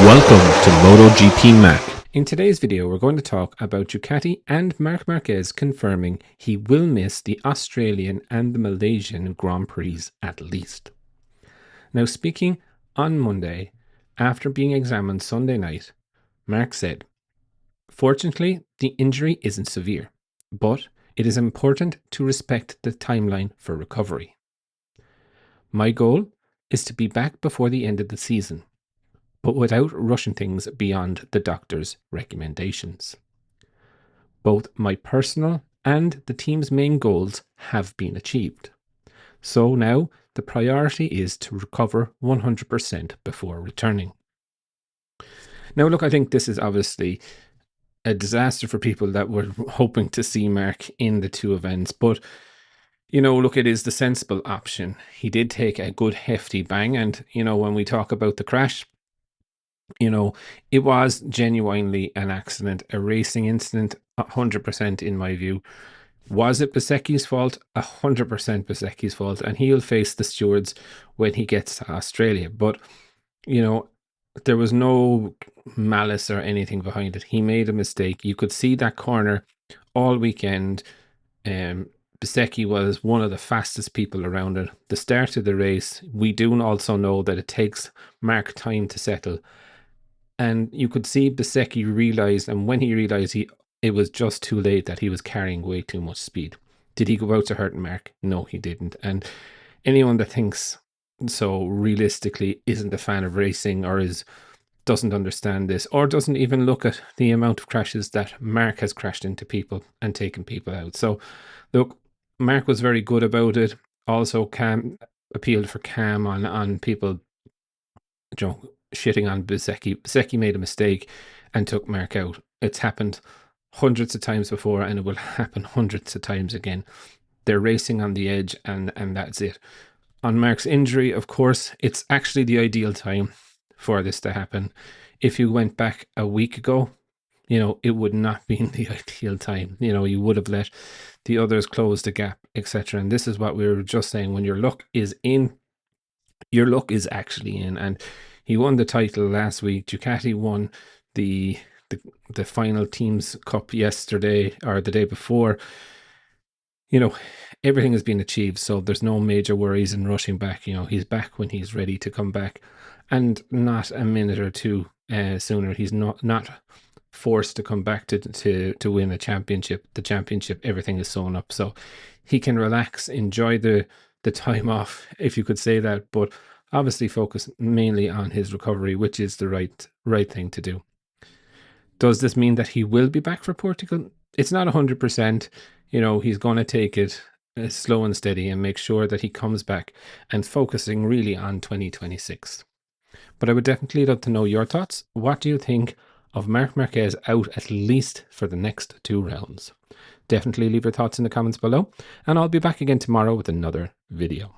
Welcome to MotoGP Mac. In today's video, we're going to talk about Ducati and Marc Marquez confirming he will miss the Australian and the Malaysian Grand Prix at least. Now, speaking on Monday, after being examined Sunday night, Marc said, "Fortunately, the injury isn't severe, but it is important to respect the timeline for recovery. My goal is to be back before the end of the season, but without rushing things beyond the doctor's recommendations. Both my personal and the team's main goals have been achieved. So now the priority is to recover 100% before returning." Now, look, I think this is obviously a disaster for people that were hoping to see Marc in the two events, but look, it is the sensible option. He did take a good hefty bang, and when we talk about the crash, it was genuinely an accident, a racing incident, 100% in my view. Was it Bezzecchi's fault? 100% Bezzecchi's fault, and he'll face the stewards when he gets to Australia. But, there was no malice or anything behind it. He made a mistake. You could see that corner all weekend. Bezzecchi was one of the fastest people around it. The start of the race, we do also know that it takes Marc time to settle. And you could see Bezzecchi realised, and when he realised, it was just too late, that he was carrying way too much speed. Did he go out to hurt Marc? No, he didn't. And anyone that thinks so realistically isn't a fan of racing, or doesn't understand this, or doesn't even look at the amount of crashes that Marc has crashed into people and taken people out. So, look, Marc was very good about it. Also, Cam appealed for calm on people, shitting on Bezzecchi. Bezzecchi made a mistake and took Marc out. It's happened hundreds of times before, and it will happen hundreds of times again. They're racing on the edge, and that's it. On Marc's injury, of course, it's actually the ideal time for this to happen. If you went back a week ago, it would not be in the ideal time. You would have let the others close the gap, etc. And this is what we were just saying. When your luck is in, your luck is actually in. And he won the title last week. Ducati won the final Teams Cup yesterday, or the day before. Everything has been achieved, so there's no major worries in rushing back. He's back when he's ready to come back, and not a minute or two sooner. He's not forced to come back to win a championship. The championship, everything is sewn up, so he can relax, enjoy the time off, if you could say that, but obviously focus mainly on his recovery, which is the right thing to do. Does this mean that he will be back for Portugal? It's not 100%. He's going to take it slow and steady and make sure that he comes back and focusing really on 2026. But I would definitely love to know your thoughts. What do you think of Marc Marquez out at least for the next 2 rounds? Definitely leave your thoughts in the comments below, and I'll be back again tomorrow with another video.